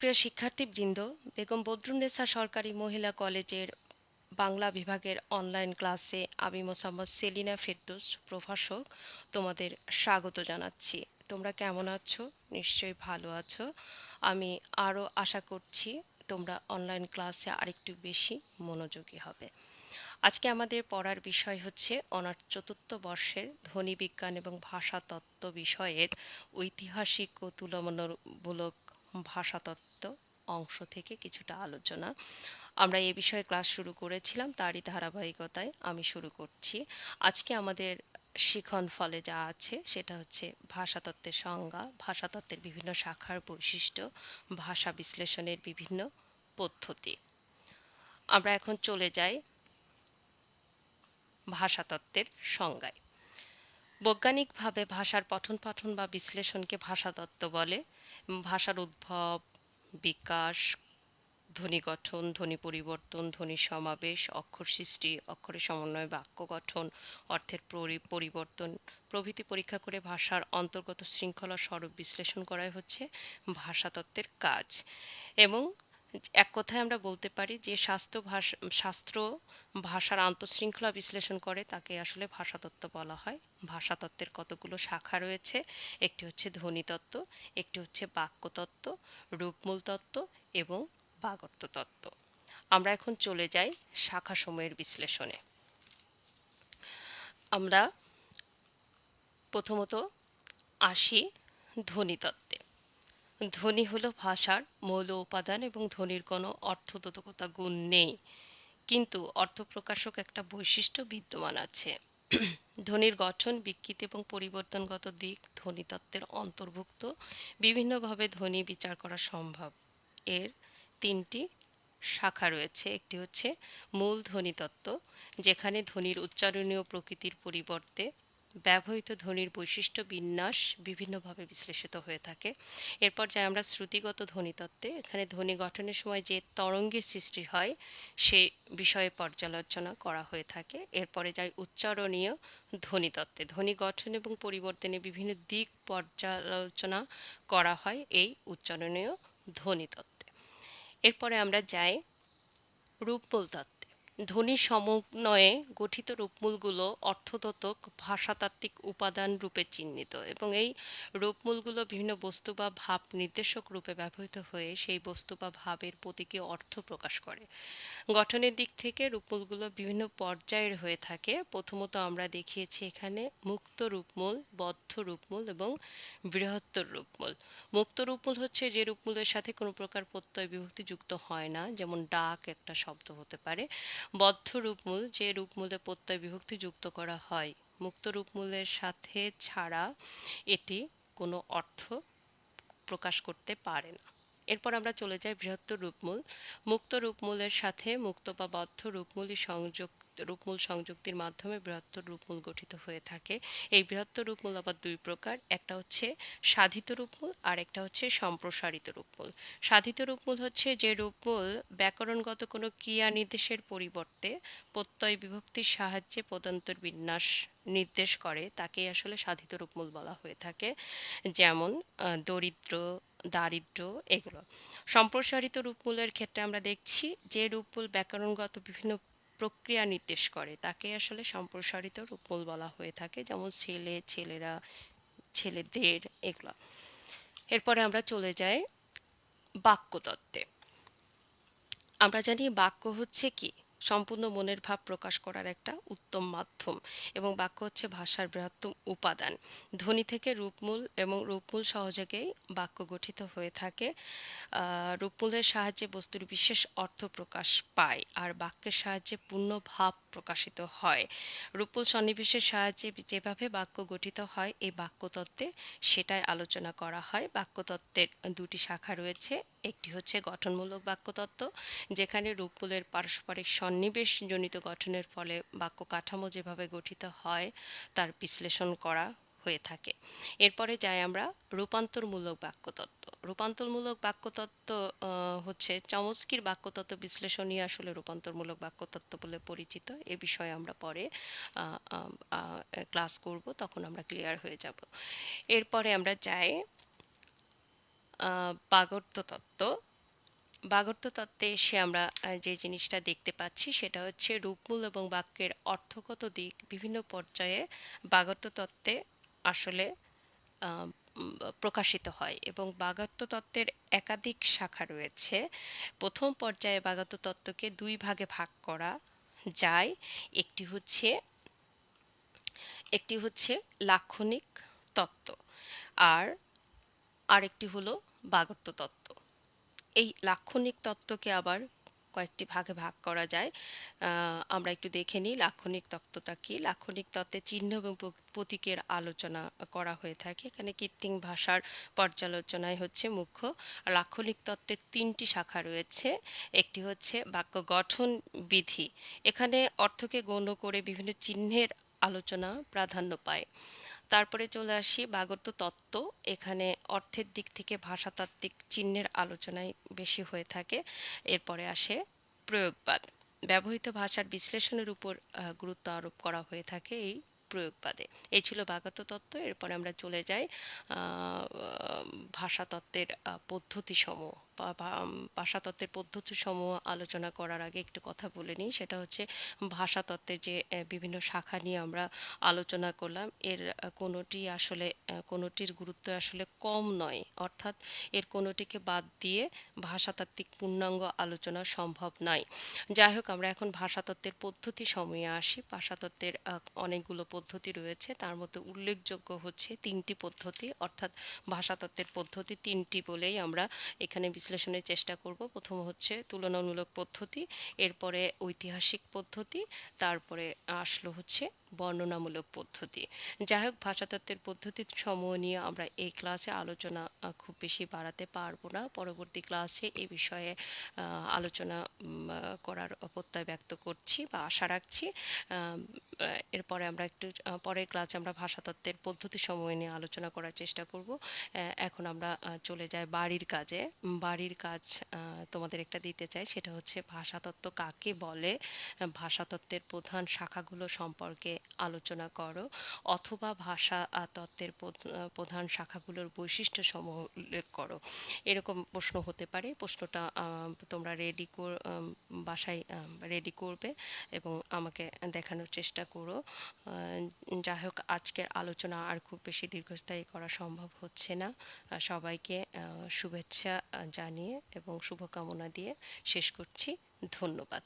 প্রিয় শিক্ষার্থীবৃন্দ, বেগম বদরুন্নেসা সরকারি মহিলা কলেজের বাংলা বিভাগের অনলাইন ক্লাসে আমি মোসাম্মদ সেলিনা ফেরদৌস প্রভাষক তোমাদের স্বাগত জানাচ্ছি। তোমরা কেমন আছো? নিশ্চয়ই ভালো আছো। আমি আরও আশা করছি তোমরা অনলাইন ক্লাসে আরেকটু বেশি মনোযোগী হবে। আজকে আমাদের পড়ার বিষয় হচ্ছে অনার্স চতুর্থ বর্ষের ধ্বনিবিজ্ঞান এবং ভাষাতত্ত্ব বিষয়ের ঐতিহাসিক ও তুলনামূলক ভাষাতত্ত্ব অংশ থেকে কিছুটা আলোচনা। আমরা এ বিষয়ে ক্লাস শুরু করেছিলাম, তারই ধারাবাহিকতায় আমি শুরু করছি। আজকে আমাদের শিখন ফলে যা আছে সেটা হচ্ছে ভাষাতত্ত্বের সংজ্ঞা, ভাষাতত্ত্বের বিভিন্ন শাখার বৈশিষ্ট্য, ভাষা বিশ্লেষণের বিভিন্ন পদ্ধতি। আমরা এখন চলে যাই ভাষাতত্ত্বের সংজ্ঞায়। বৈজ্ঞানিকভাবে ভাষার পঠন-পাঠন বা বিশ্লেষণকে ভাষাতত্ত্ব বলে। ভাষার উদ্ভব, বিকাশ, ধ্বনি গঠন, ধ্বনি পরিবর্তন, ধ্বনি সমাবেশ, অক্ষর সৃষ্টি, অক্ষরের সমন্বয়, বাক্য গঠন, অর্থের পরিবর্তন প্রভৃতি পরীক্ষা করে ভাষার অন্তর্গত শৃঙ্খলা স্বরূপ বিশ্লেষণ করাই হচ্ছে ভাষাতত্ত্বের কাজ। এবং এক কথায় আমরা বলতে পারি যে শাস্ত্র ভাষার আন্তঃশৃঙ্খলা বিশ্লেষণ করে তাকে আসলে ভাষাতত্ত্ব বলা হয়। ভাষাতত্ত্বের কতগুলো শাখা রয়েছে, একটি হচ্ছে ধ্বনিতত্ত্ব, একটি হচ্ছে বাক্যতত্ত্ব, রূপমূল তত্ত্ব এবং বাগর্ত তত্ত্ব। আমরা এখন চলে যাই শাখাসমূহের বিশ্লেষণে। আমরা প্রথমত আসি ধ্বনিতত্ত্বে। ধ্বনি হলো ভাষার মৌল উপাদান এবং ধ্বনির কোনো অর্থবোধকতা গুণ নেই, কিন্তু অর্থপ্রকাশক একটা বৈশিষ্ট্য বিদ্যমান আছে। ধ্বনির গঠন, বিকৃতি এবং পরিবর্তনগত দিক ধ্বনিতত্ত্বের অন্তর্ভুক্ত। বিভিন্নভাবে ধ্বনি বিচার করা সম্ভব। এর তিনটি শাখা রয়েছে। একটি হচ্ছে মূল ধ্বনিতত্ত্ব, যেখানে ধ্বনির উচ্চারণীয় প্রকৃতির পরিবর্তে ব্যবহৃত ধ্বনির বৈশিষ্ট্য বিন্যাস বিভিন্নভাবে বিশ্লেষিত হয়ে থাকে। এরপর যাই আমরা শ্রুতিগত ধ্বনিতত্ত্বে। এখানে ধ্বনি গঠনের সময় যে তরঙ্গের সৃষ্টি হয় সে বিষয়ে পর্যালোচনা করা হয়ে থাকে। এরপরে যাই উচ্চারণীয় ধ্বনিতত্ত্বে। ধ্বনি গঠন এবং পরিবর্তনে বিভিন্ন দিক পর্যালোচনা করা হয় এই উচ্চারণীয় ধ্বনিতত্ত্বে। এরপরে আমরা যাই রূপমূল তত্ত্বে। ধ্বনির সমন্বয়ে গঠিত রূপমূলগুলো অর্থোদ্যোতক ভাষাতাত্ত্বিক উপাদান রূপে চিহ্নিত এবং এই রূপমূলগুলো বিভিন্ন বস্তু বা ভাব নির্দেশক রূপে ব্যবহৃত হয়ে সেই বস্তু বা ভাবের প্রতীকী অর্থ প্রকাশ করে। গঠনের দিক থেকে রূপমূলগুলো বিভিন্ন পর্যায়ের হয়ে থাকে। প্রথমত আমরা দেখিয়েছি এখানে মুক্ত রূপমূল, বদ্ধ রূপমূল এবং বৃহত্তর রূপমূল। মুক্ত রূপমূল হচ্ছে যে রূপমূলের সাথে কোনো প্রকার প্রত্যয় বিভক্তি যুক্ত হয় না, যেমন ডাক একটা শব্দ হতে পারে। বদ্ধ রূপমূল, যে রূপমূলে প্রত্যয় বিভক্তি যুক্ত করা হয়। মুক্ত রূপমূলের সাথে ছাড়া এটি কোনো অর্থ প্রকাশ করতে পারে না। এরপর আমরা চলে যাই বৃহত্তর রূপমূল। মুক্ত রূপমূলের সাথে মুক্ত বা বদ্ধ রূপমূল সংযুক্তির মাধ্যমে বৃহত্তর রূপমূল গঠিত হয়ে থাকে। এই বৃহত্তর রূপমূল আবার দুই প্রকার, একটা হচ্ছে সাধিত রূপমূল আর একটা হচ্ছে সম্প্রসারিত রূপমূল। সাধিত রূপমূল হচ্ছে যে রূপমূল ব্যাকরণগত কোনো ক্রিয়া নির্দেশের পরিবর্তে প্রত্যয় বিভক্তির সাহায্যে পদান্তর বিন্যাস নির্দেশ করে, তাকেই আসলে সাধিত রূপমূল বলা হয়ে থাকে। যেমন দরিদ্র, দারিদ্র্য এগুলো। সম্প্রসারিত রূপমূলের ক্ষেত্রে আমরা দেখছি যে রূপমূল ব্যাকরণগত বিভিন্ন প্রক্রিয়া নির্দেশ করে তাকে আসলে সম্প্রসারিত রূপমূল বলা হয়ে থাকে, যেমন ছেলে, ছেলেরা, ছেলেদের এগুলো। এরপরে আমরা চলে যাই বাক্যতত্ত্বে। আমরা জানি বাক্য হচ্ছে কি সম্পূর্ণ মনের ভাব প্রকাশ করার একটা উত্তম মাধ্যম এবং বাক্য হচ্ছে ভাষার বৃহত্তম উপাদান। ধ্বনি থেকে রূপমূল এবং রূপমূল সহযোগেই বাক্য গঠিত হয়ে থাকে। রূপমূলের সাহায্যে বস্তুর বিশেষ অর্থ প্রকাশ পায় আর বাক্যের সাহায্যে পূর্ণ ভাব প্রকাশিত হয়। রূপমূল সন্নিবেশের সাহায্যে যেভাবে বাক্য গঠিত হয় এই বাক্যতত্ত্বে সেটাই আলোচনা করা হয়। বাক্যতত্ত্বের দুটি শাখা রয়েছে। একটি হচ্ছে গঠনমূলক বাক্যতত্ত্ব, যেখানে রূপমূলের পারস্পরিক সন্নিবেশজনিত গঠনের ফলে বাক্য কাঠামো যেভাবে গঠিত হয় তার বিশ্লেষণ করা হয়ে থাকে। এরপরে যাই আমরা রূপান্তরমূলক বাক্যতত্ত্ব। রূপান্তরমূলক বাক্যতত্ত্ব হচ্ছে চমস্কির বাক্যতত্ত্ব বিশ্লেষণই আসলে রূপান্তরমূলক বাক্যতত্ত্ব বলে পরিচিত। এ বিষয়ে আমরা পরে ক্লাস করব, তখন আমরা ক্লিয়ার হয়ে যাব। এরপরে আমরা যাই বাগর্ত তত্ত্ব। বাগড়ত্ব তত্ত্বে এসে আমরা যে জিনিসটা দেখতে পাচ্ছি সেটা হচ্ছে রূপমূল এবং বাক্যের অর্থগত দিক বিভিন্ন পর্যায়ে বাগড়ত্ব তত্ত্বে আসলে আহ, প্রকাশিত হয় এবং বাগড়ত্ব তত্ত্বের একাধিক শাখা রয়েছে। প্রথম পর্যায়ে বাগড়ত্ব তত্ত্বকে দুই ভাগে ভাগ করা যায়। একটি হচ্ছে একটি হচ্ছে লাক্ষণিক তত্ত্ব, আর আরেকটি হলো বাগড়ত্ব তত্ত্ব। এই লাক্ষণিক তত্ত্বকে আবার কয়েকটি ভাগে ভাগ করা যায়। আমরা একটু দেখে নিই লাক্ষণিক তত্ত্বটা কি। লাক্ষণিক তত্ত্বে চিহ্ন এবং প্রতীকের আলোচনা করা হয়ে থাকে। এখানে কৃত্রিম ভাষার পর্যালোচনায় হচ্ছে মুখ্য। লাক্ষণিক তত্ত্বের তিনটি শাখা রয়েছে। একটি হচ্ছে বাক্য গঠন বিধি। এখানে অর্থকে গণ্য করে বিভিন্ন চিহ্নের আলোচনা প্রাধান্য পায়। তারপরে চলে আসি বাগড়ত্ব তত্ত্ব। এখানে অর্থের দিক থেকে ভাষাতাত্ত্বিক চিহ্নের আলোচনায় বেশি হয়ে থাকে। এরপরে আসে প্রয়োগবাদ। ব্যবহৃত ভাষার বিশ্লেষণের উপর গুরুত্ব আরোপ করা হয়ে থাকে এই প্রয়োগবাদে। এই ছিল বাগড়ত্ব তত্ত্ব। এরপরে আমরা চলে যাই ভাষাতত্ত্বের পদ্ধতিসমূহ। ভাষাতত্ত্বের পদ্ধতিসমূহ আলোচনা করার আগে একটু কথা বলে নিই। সেটা হচ্ছে ভাষাতত্ত্বের যে বিভিন্ন শাখা নিয়ে আমরা আলোচনা করলাম, এর কোনোটির গুরুত্ব আসলে কম নয়। অর্থাৎ এর কোনোটিকে বাদ দিয়ে ভাষাতাত্ত্বিক পূর্ণাঙ্গ আলোচনা সম্ভব নয়। যাই হোক, আমরা এখন ভাষাতত্ত্বের পদ্ধতি সমূহে আসি। ভাষাতত্ত্বের অনেকগুলো পদ্ধতি রয়েছে, তার মধ্যে উল্লেখযোগ্য হচ্ছে তিনটি পদ্ধতি। অর্থাৎ ভাষাতত্ত্বের পদ্ধতি তিনটি বলেই আমরা এখানে বিশ্লেষণের চেষ্টা করব। প্রথম হচ্ছে তুলনামূলক পদ্ধতি, এরপরে ঐতিহাসিক পদ্ধতি, তারপরে আসলো হচ্ছে বর্ণনামূলক পদ্ধতি। যাই হোক, ভাষাতত্ত্বের পদ্ধতি সমূহ নিয়ে আমরা এই ক্লাসে আলোচনা খুব বেশি বাড়াতে পারবো না। পরবর্তী ক্লাসে এই বিষয়ে আলোচনা করার প্রত্যয় ব্যক্ত করছি বা আশা রাখছি। এরপরে আমরা একটু পরের ক্লাসে আমরা ভাষাতত্ত্বের পদ্ধতি সমূহ নিয়ে আলোচনা করার চেষ্টা করব। এখন আমরা চলে যাই বাড়ির কাজে। বাড়ির কাজ তোমাদের একটা দিতে চাই, সেটা হচ্ছে ভাষাতত্ত্ব কাকে বলে, ভাষাতত্ত্বের প্রধান শাখাগুলো সম্পর্কে আলোচনা করো, অথবা ভাষা তত্ত্বের প্রধান শাখাগুলোর বৈশিষ্ট্য সমূহ উল্লেখ করো। এরকম প্রশ্ন হতে পারে। প্রশ্নটা তোমরা বাসায় রেডি করবে এবং আমাকে দেখানোর চেষ্টা করো। যাই হোক, আজকের আলোচনা আর খুব বেশি দীর্ঘস্থায়ী করা সম্ভব হচ্ছে না। সবাইকে শুভেচ্ছা জানিয়ে এবং শুভকামনা দিয়ে শেষ করছি। ধন্যবাদ।